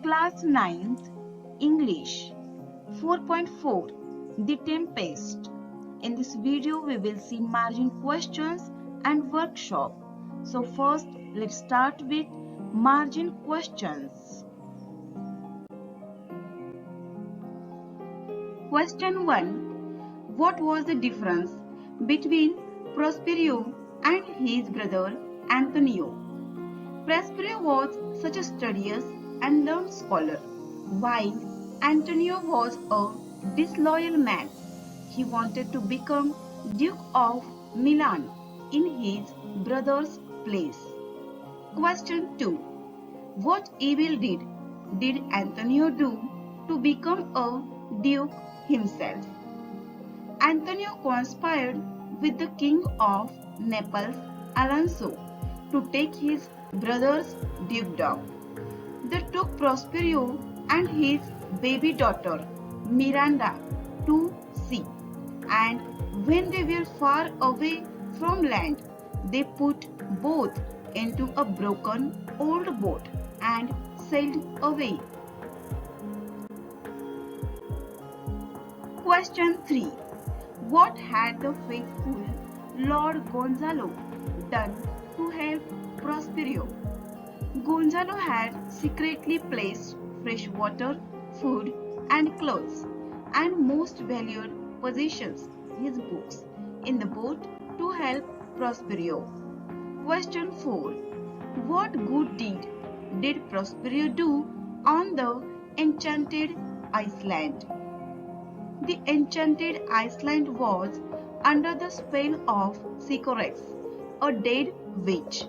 Class 9th English 4.4 The Tempest. In this video we will see margin questions and workshop. So first let's start with margin questions. Question 1. What was the difference between Prospero and his brother Antonio? Prospero was such a studious and learned scholar, while Antonio was a disloyal man. He wanted to become Duke of Milan in his brother's place. Question 2. What evil did Antonio do to become a duke himself? Antonio conspired with the king of Naples, Alonso, to take his brother's dukedom. They took Prospero and his baby daughter Miranda to sea, and when they were far away from land, they put both into a broken old boat and sailed away. Question 3. What had the faithful Lord Gonzalo done to help Prospero? Gonzalo had secretly placed fresh water, food, and clothes, and most valued possessions, his books, in the boat to help Prospero. Question 4. What good deed did Prospero do on the enchanted island? The enchanted island was under the spell of Sycorax, a dead witch.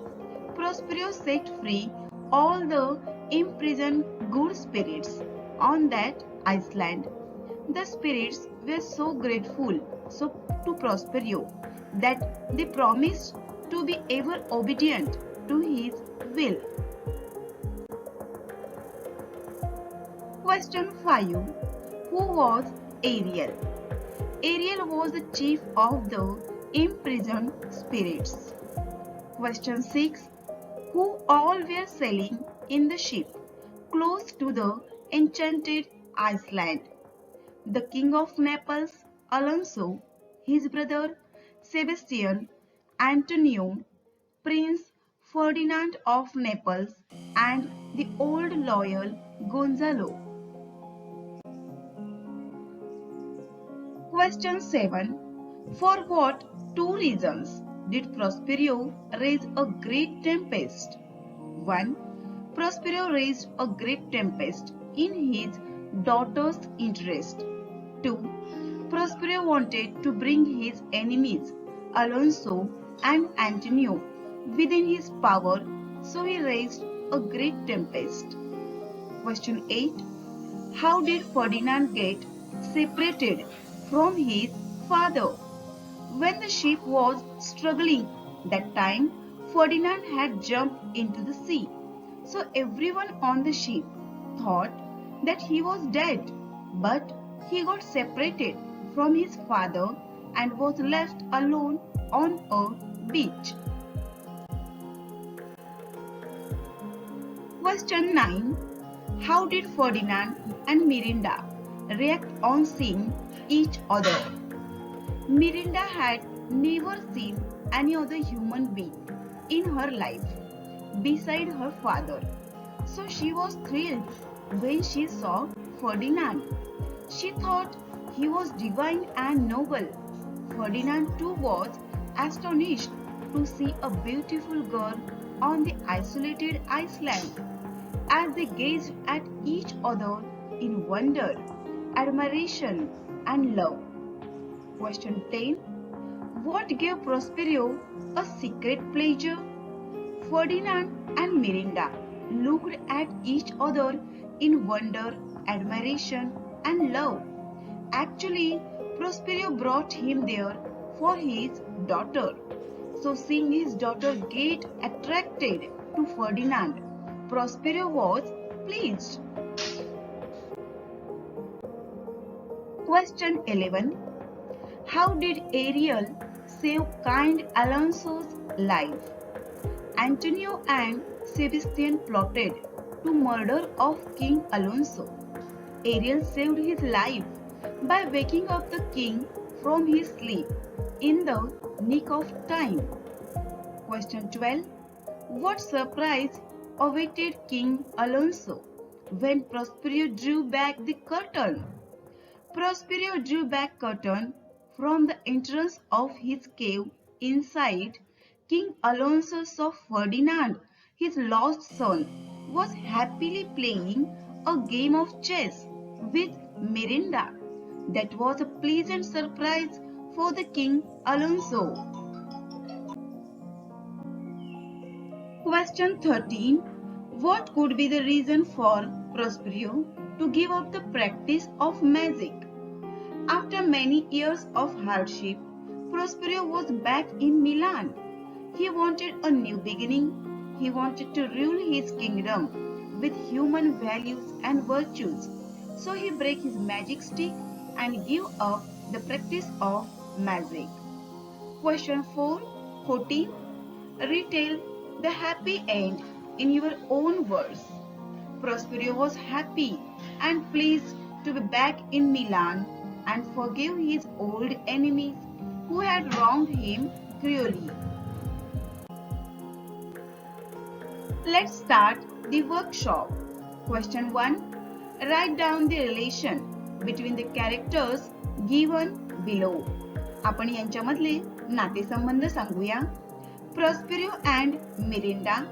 Prospero set free all the imprisoned good spirits on that island. The spirits were so grateful to Prospero that they promised to be ever obedient to his will. Question 5. Who was Ariel? Ariel was the chief of the imprisoned spirits. Question 6. Who all were sailing in the ship close to the enchanted island? The king of Naples, Alonso, his brother Sebastian, Antonio, Prince Ferdinand of Naples, and the old loyal Gonzalo. Question 7. For what two reasons did Prospero raise a great tempest? 1. Prospero raised a great tempest in his daughter's interest. 2. Prospero wanted to bring his enemies, Alonso and Antonio, within his power, so he raised a great tempest. Question 8. How did Ferdinand get separated from his father? When the ship was struggling that time, Ferdinand had jumped into the sea. So everyone on the ship thought that he was dead, but he got separated from his father and was left alone on a beach. Question 9. How did Ferdinand and Miranda react on seeing each other? Miranda had never seen any other human being in her life beside her father, so she was thrilled when she saw Ferdinand. She thought he was divine and noble. Ferdinand too was astonished to see a beautiful girl on the isolated island. As they gazed at each other in wonder, admiration, and love. Question 10. What gave Prospero a secret pleasure? Ferdinand and Miranda looked at each other in wonder, admiration, and love. Actually, Prospero brought him there for his daughter. So seeing his daughter get attracted to Ferdinand, Prospero was pleased. Question 11. How did Ariel save kind Alonso's life? Antonio and Sebastian plotted to murder of King Alonso. Ariel saved his life by waking up the king from his sleep in the nick of time. Question 12. What surprise awaited King Alonso when Prospero drew back the curtain? Prospero drew back curtain from the entrance of his cave. Inside, King Alonso saw Ferdinand, his lost son, was happily playing a game of chess with Miranda. That was a pleasant surprise for the King Alonso. Question 13. What could be the reason for Prospero to give up the practice of magic? After many years of hardship, Prospero was back in Milan. He wanted a new beginning. He wanted to rule his kingdom with human values and virtues. So he break his magic stick and give up the practice of magic. Question 14. Retell the happy end in your own words. Prospero was happy and pleased to be back in Milan and forgive his old enemies who had wronged him cruelly. Let's start the workshop. Question 1. Write down the relation between the characters given below. आपण यांच्यामधले नातेसंबंध सांगूया. Prospero and Miranda,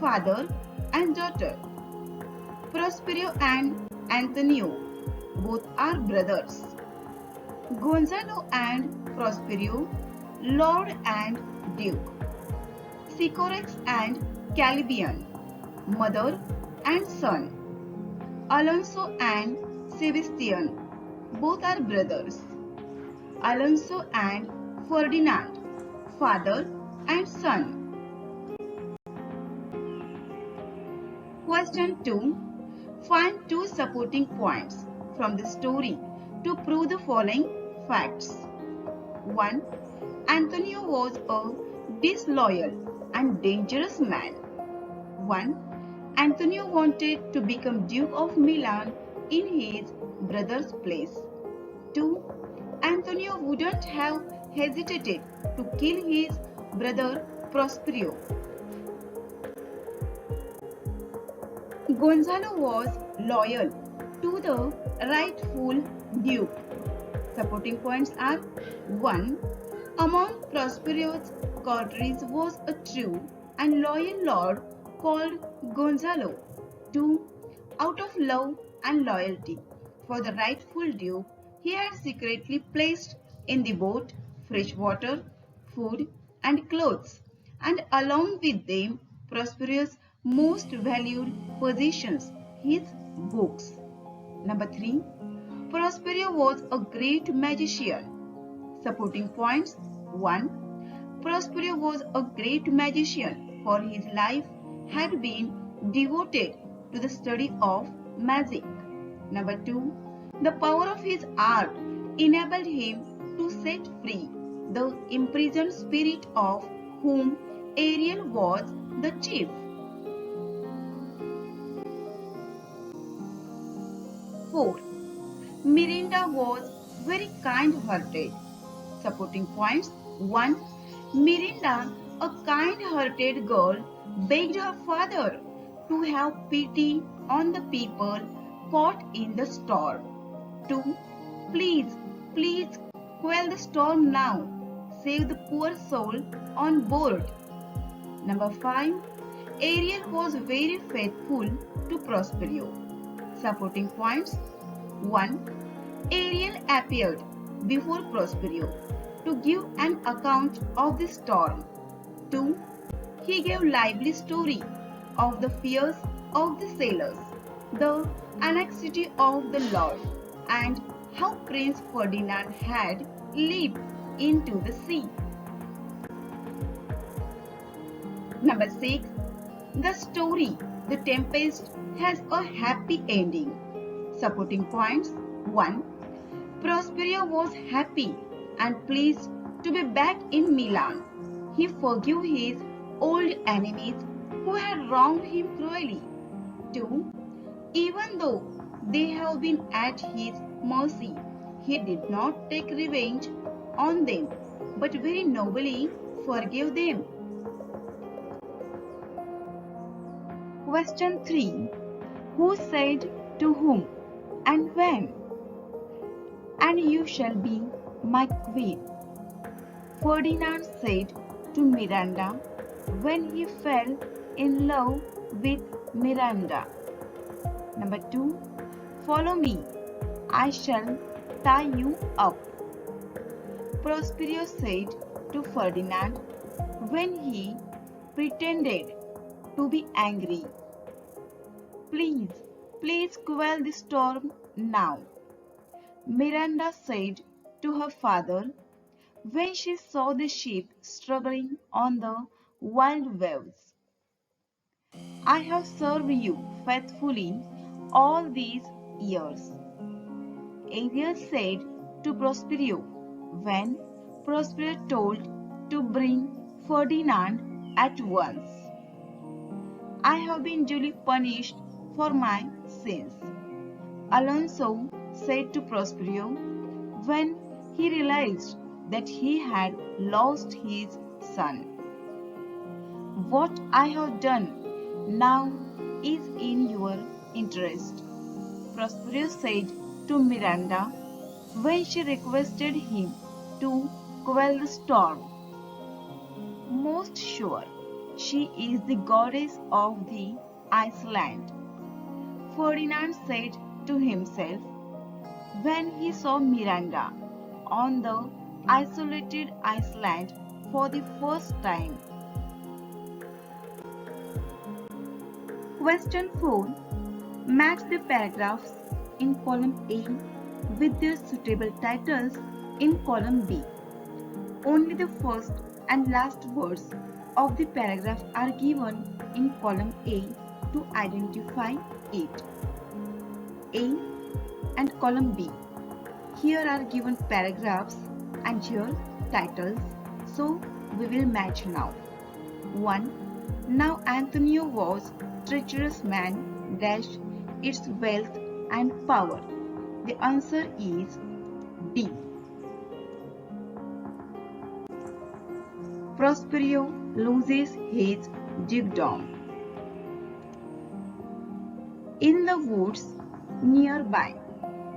father and daughter. Prospero and Antonio, both are brothers. Gonzalo and Prospero, Lord and Duke. Sycorax and Calibian, mother and son. Alonso and Sebastian, both are brothers. Alonso and Ferdinand, father and son. Question 2. Find two supporting points from the story to prove the following facts. 1. Antonio was a disloyal and dangerous man. 1. Antonio wanted to become Duke of Milan in his brother's place. 2. Antonio wouldn't have hesitated to kill his brother Prospero. Gonzalo was loyal to the rightful Duke. Supporting points are 1. Among Prospero's courtiers was a true and loyal lord called Gonzalo. 2. Out of love and loyalty for the rightful Duke, he had secretly placed in the boat fresh water, food, and clothes, and along with them Prospero's most valued possessions, his books. Number 3. Prospero was a great magician. Supporting points 1. Prospero was a great magician, for his life had been devoted to the study of magic. Number 2. The power of his art enabled him to set free the imprisoned spirit of whom Ariel was the chief. 4. Miranda was very kind-hearted. Supporting points 1. Miranda, a kind-hearted girl, begged her father to have pity on the people caught in the storm. 2. Please, please quell the storm now. Save the poor soul on board. Number 5. Ariel was very faithful to Prospero. Supporting points 1. Ariel appeared before Prospero to give an account of the storm. 2. He gave lively story of the fears of the sailors, the anxiety of the Lord, and how Prince Ferdinand had leaped into the sea. Number 6. The story The Tempest has a happy ending. Supporting points 1. Prospero was happy and pleased to be back in Milan. He forgave his old enemies who had wronged him cruelly. 2. Even though they have been at his mercy, he did not take revenge on them, but very nobly forgave them. Question 3. Who said to whom and when? And you shall be my queen, Ferdinand said to Miranda when he fell in love with Miranda. Number 2. Follow me, I shall tie you up, Prospero said to Ferdinand when he pretended to be angry. Please, please quell the storm now, Miranda said to her father when she saw the ship struggling on the wild waves. I have served you faithfully all these years, Ariel said to Prospero when Prospero told to bring Ferdinand at once. I have been duly punished for my sins, Alonso said to Prospero when he realized that he had lost his son. What I have done now is in your interest, Prospero said to Miranda when she requested him to quell the storm. Most sure, she is the goddess of the Iceland, Ferdinand said to himself when he saw Miranda on the isolated island for the first time. Question 4. Match the paragraphs in column A with their suitable titles in column B. Only the first and last words of the paragraph are given in column A to identify it. A and column B. Here are given paragraphs and here titles, so we will match now. 1. Now Antonio was treacherous man dash its wealth and power. The answer is D. Prospero loses his dukedom. In the woods nearby,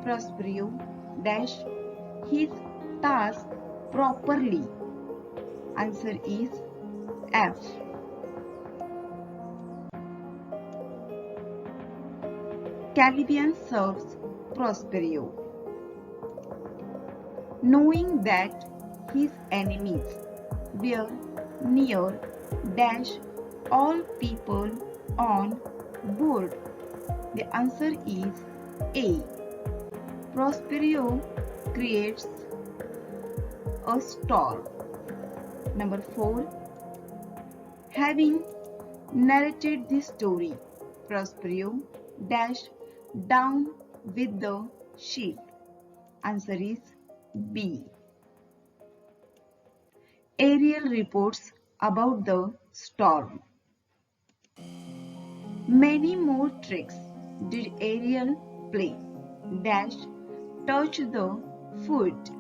Prospero dash his task properly. Answer is F. Caliban serves Prospero. Knowing that his enemies were near dash all people on board. The answer is A. Prospero creates a storm. Number 4. Having narrated this story, Prospero dash down with the ship. Answer is B. Ariel reports about the storm. Many more tricks did Ariel play dash touch the foot.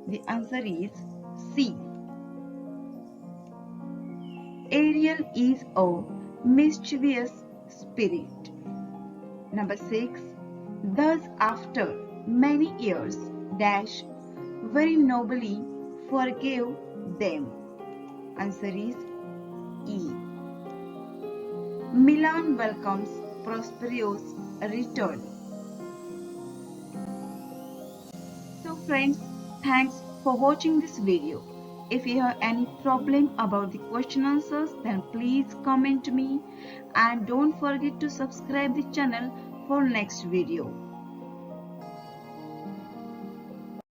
The answer is C. Ariel is a mischievous spirit. Number 6. Thus after many years dash very nobly forgave them. Answer is E. Milan welcomes Prospero's return. So friends, thanks for watching this video. If you have any problem about the question answers, then please comment me and don't forget to subscribe the channel for next video.